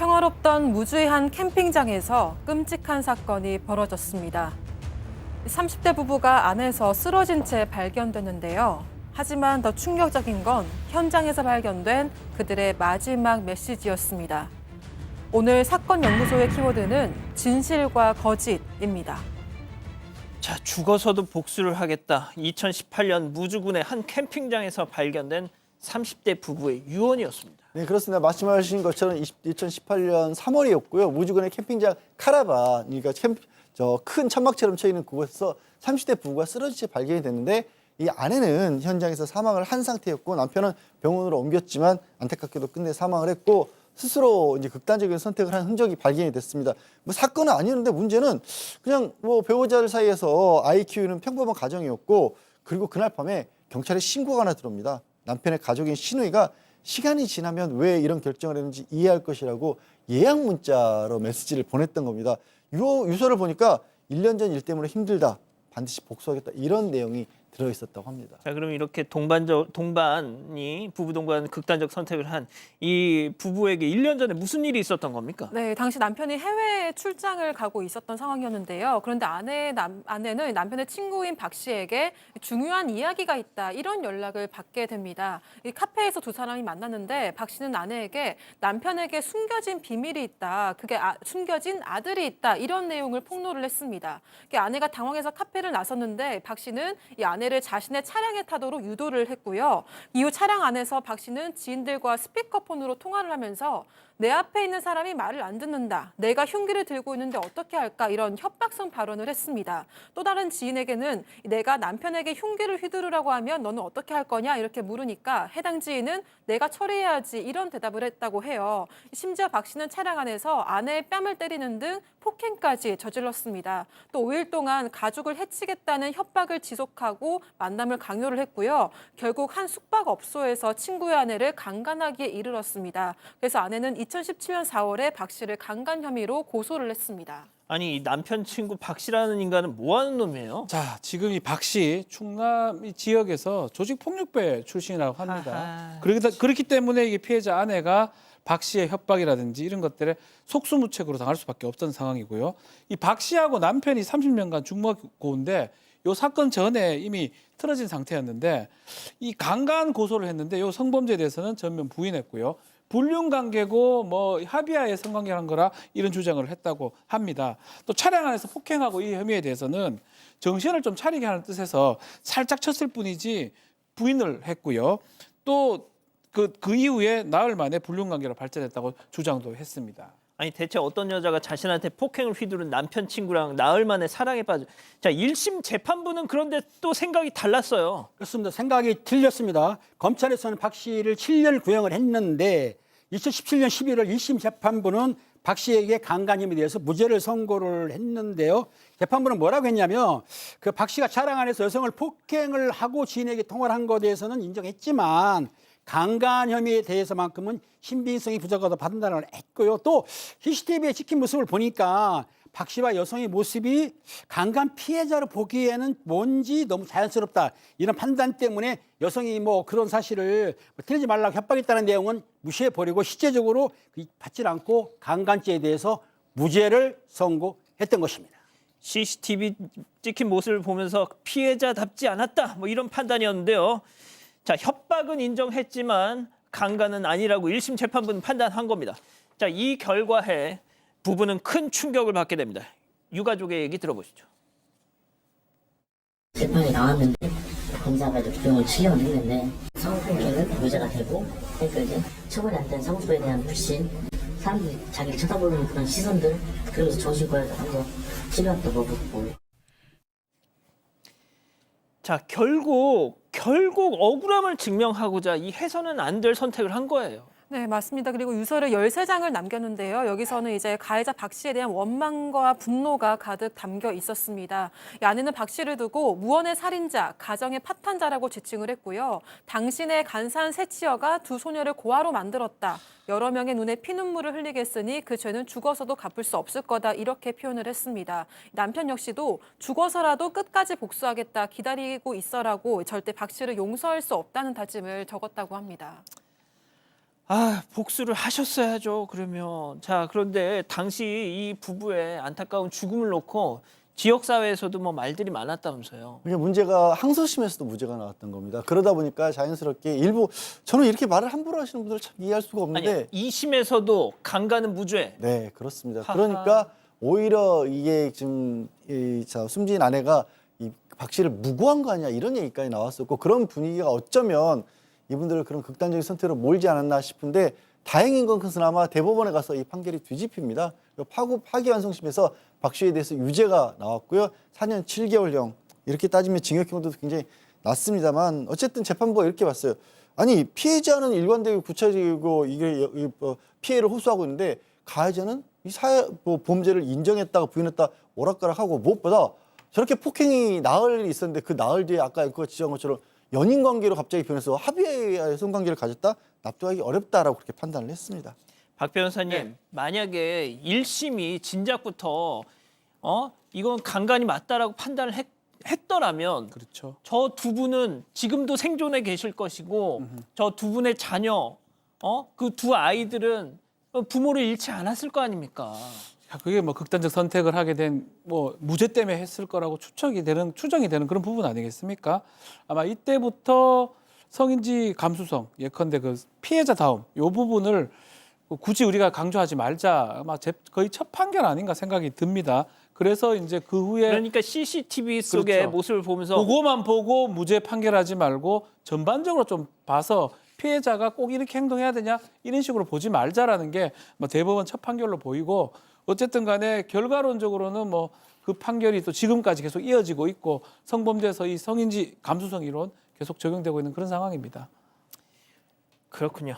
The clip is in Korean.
평화롭던 무주의 한 캠핑장에서 끔찍한 사건이 벌어졌습니다. 30대 부부가 안에서 쓰러진 채 발견됐는데요. 하지만 더 충격적인 건 현장에서 발견된 그들의 마지막 메시지였습니다. 오늘 사건 연구소의 키워드는 진실과 거짓입니다. 자, 죽어서도 복수를 하겠다. 2018년 무주군의 한 캠핑장에서 발견된 30대 부부의 유언이었습니다. 네, 그렇습니다. 말씀하신 것처럼 2018년 3월이었고요. 무주군의 캠핑장 카라반, 그러니까 큰 천막처럼 쳐 있는 그곳에서 30대 부부가 쓰러진 채 발견이 됐는데 이 아내는 현장에서 사망을 한 상태였고 남편은 병원으로 옮겼지만 안타깝게도 끝내 사망을 했고 스스로 이제 극단적인 선택을 한 흔적이 발견이 됐습니다. 뭐 사건은 아니었는데 문제는 그냥 뭐 배우자들 사이에서 아이 키우는 평범한 가정이었고 그리고 그날 밤에 경찰에 신고가 하나 들어옵니다. 남편의 가족인 시누이가 시간이 지나면 왜 이런 결정을 했는지 이해할 것이라고 예약 문자로 메시지를 보냈던 겁니다. 유서를 보니까 1년 전 일 때문에 힘들다. 반드시 복수하겠다. 이런 내용이 들어있었다고 합니다. 자, 그럼 이렇게 부부 동반 극단적 선택을 한 이 부부에게 1년 전에 무슨 일이 있었던 겁니까? 네, 당시 남편이 해외 출장을 가고 있었던 상황이었는데요. 그런데 아내는 남편의 친구인 박 씨에게 중요한 이야기가 있다, 이런 연락을 받게 됩니다. 이 카페에서 두 사람이 만났는데 박 씨는 아내에게 남편에게 숨겨진 비밀이 있다, 그게 숨겨진 아들이 있다, 이런 내용을 폭로를 했습니다. 아내가 당황해서 카페를 나섰는데 박 씨는 이 아내를 자신의 차량에 타도록 유도를 했고요. 이후 차량 안에서 박 씨는 지인들과 스피커폰으로 통화를 하면서 내 앞에 있는 사람이 말을 안 듣는다. 내가 흉기를 들고 있는데 어떻게 할까? 이런 협박성 발언을 했습니다. 또 다른 지인에게는 내가 남편에게 흉기를 휘두르라고 하면 너는 어떻게 할 거냐? 이렇게 물으니까 해당 지인은 내가 처리해야지, 이런 대답을 했다고 해요. 심지어 박 씨는 차량 안에서 아내의 뺨을 때리는 등 폭행까지 저질렀습니다. 또 5일 동안 가족을 해치겠다는 협박을 지속하고 만남을 강요를 했고요. 결국 한 숙박업소에서 친구의 아내를 강간하기에 이르렀습니다. 그래서 아내는 2017년 4월에 박 씨를 강간 혐의로 고소를 했습니다. 아니, 이 남편 친구 박 씨라는 인간은 뭐 하는 놈이에요? 자, 지금 이 박 씨 충남 이 지역에서 조직폭력배 출신이라고 합니다. 그렇기 때문에 이게 피해자 아내가 박 씨의 협박이라든지 이런 것들에 속수무책으로 당할 수밖에 없던 상황이고요. 이 박 씨하고 남편이 30년간 중무고인데 이 사건 전에 이미 틀어진 상태였는데 이 강간 고소를 했는데 이 성범죄에 대해서는 전면 부인했고요. 불륜 관계고 뭐 합의하에 성관계한 거라 이런 주장을 했다고 합니다. 또 차량 안에서 폭행하고 이 혐의에 대해서는 정신을 좀 차리게 하는 뜻에서 살짝 쳤을 뿐이지 부인을 했고요. 또 그 이후에 나흘 만에 불륜 관계로 발전했다고 주장도 했습니다. 아니, 대체 어떤 여자가 자신한테 폭행을 휘두른 남편 친구랑 나흘 만에 사랑에 빠져. 자, 1심 재판부는 그런데 또 생각이 달랐어요. 그렇습니다. 생각이 틀렸습니다. 검찰에서는 박 씨를 7년 구형을 했는데 2017년 11월 1심 재판부는 박 씨에게 강간 혐의에 대해서 무죄를 선고를 했는데요. 재판부는 뭐라고 했냐면 그 박 씨가 차량 안에서 여성을 폭행을 하고 지인에게 통화를 한 것에 대해서는 인정했지만 강간 혐의에 대해서만큼은 신빙성이 부족하다고 판단을 했고요. 또 CCTV에 찍힌 모습을 보니까 박 씨와 여성의 모습이 강간 피해자로 보기에는 뭔지 너무 자연스럽다. 이런 판단 때문에 여성이 뭐 그런 사실을 틀리지 말라고 협박했다는 내용은 무시해버리고 실제적으로 받지 않고 강간죄에 대해서 무죄를 선고했던 것입니다. CCTV 찍힌 모습을 보면서 피해자답지 않았다, 뭐 이런 판단이었는데요. 자, 협박은 인정했지만 강간은 아니라고 1심 재판부는 판단한 겁니다. 자, 이 결과에 부부는 큰 충격을 받게 됩니다. 유가족의 얘기 들어보시죠. 재판이 나왔는데 검사가 이제 구형을 7년 했는데 성폭행은 무죄가 되고, 그러니까 이제 처벌이 안 된 성소에 대한 불신, 사람들이 자기를 쳐다보는 그런 시선들, 그러면서 정신과에서 한번 치료도 먹었고. 자, 결국 억울함을 증명하고자 이 해서는 안 될 선택을 한 거예요. 네, 맞습니다. 그리고 유서를 13장을 남겼는데요. 여기서는 이제 가해자 박 씨에 대한 원망과 분노가 가득 담겨 있었습니다. 이 아내는 박 씨를 두고 무언의 살인자, 가정의 파탄자라고 지칭을 했고요. 당신의 간사한 세치어가 두 소녀를 고아로 만들었다. 여러 명의 눈에 피눈물을 흘리게 했으니 그 죄는 죽어서도 갚을 수 없을 거다, 이렇게 표현을 했습니다. 남편 역시도 죽어서라도 끝까지 복수하겠다, 기다리고 있어라고 절대 박 씨를 용서할 수 없다는 다짐을 적었다고 합니다. 복수를 하셨어야죠. 그러면 자 그런데 당시 이 부부의 안타까운 죽음을 놓고 지역 사회에서도 뭐 말들이 많았다면서요. 이게 문제가 항소심에서도 무죄가 나왔던 겁니다. 그러다 보니까 자연스럽게 일부 저는 이렇게 말을 함부로 하시는 분들을 참 이해할 수가 없는데 아니 2심에서도 강간은 무죄. 네, 그렇습니다. 하하. 그러니까 오히려 이게 지금 숨진 아내가 이 박 씨를 무고한 거 아니야 이런 얘기까지 나왔었고 그런 분위기가 어쩌면 이분들을 그런 극단적인 선택으로 몰지 않았나 싶은데 다행인 건 그나마 대법원에 가서 이 판결이 뒤집힙니다. 파기환송심에서 박 씨에 대해서 유죄가 나왔고요. 4년 7개월형 이렇게 따지면 징역형도 굉장히 낮습니다만 어쨌든 재판부가 이렇게 봤어요. 아니 피해자는 일관되고 구체적이고 이게 피해를 호소하고 있는데 가해자는 이 범죄를 인정했다가 부인했다 오락가락하고 무엇보다 저렇게 폭행이 나흘 있었는데 그 나흘 뒤에 아까 그 지적한 것처럼 연인 관계로 갑자기 변해서 합의의 성관계를 가졌다 납득하기 어렵다라고 그렇게 판단을 했습니다. 박 변호사님 만약에 1심이 진작부터 이건 강간이 맞다라고 판단을 했더라면 그렇죠. 저 두 분은 지금도 생존해 계실 것이고 저 두 분의 자녀 그 두 아이들은 부모를 잃지 않았을 거 아닙니까? 그게 뭐 극단적 선택을 하게 된 뭐 무죄 때문에 했을 거라고 추정이 되는 그런 부분 아니겠습니까? 아마 이때부터 성인지 감수성 예컨대 그 피해자다움 요 부분을 굳이 우리가 강조하지 말자 아마 거의 첫 판결 아닌가 생각이 듭니다. 그래서 이제 그 후에 그러니까 CCTV 속의 그렇죠. 모습을 보면서 그거만 보고 무죄 판결하지 말고 전반적으로 좀 봐서 피해자가 꼭 이렇게 행동해야 되냐 이런 식으로 보지 말자라는 게 뭐 대법원 첫 판결로 보이고 어쨌든 간에 결과론적으로는 뭐 그 판결이 또 지금까지 계속 이어지고 있고 성범죄에서 이 성인지 감수성 이론 계속 적용되고 있는 그런 상황입니다. 그렇군요.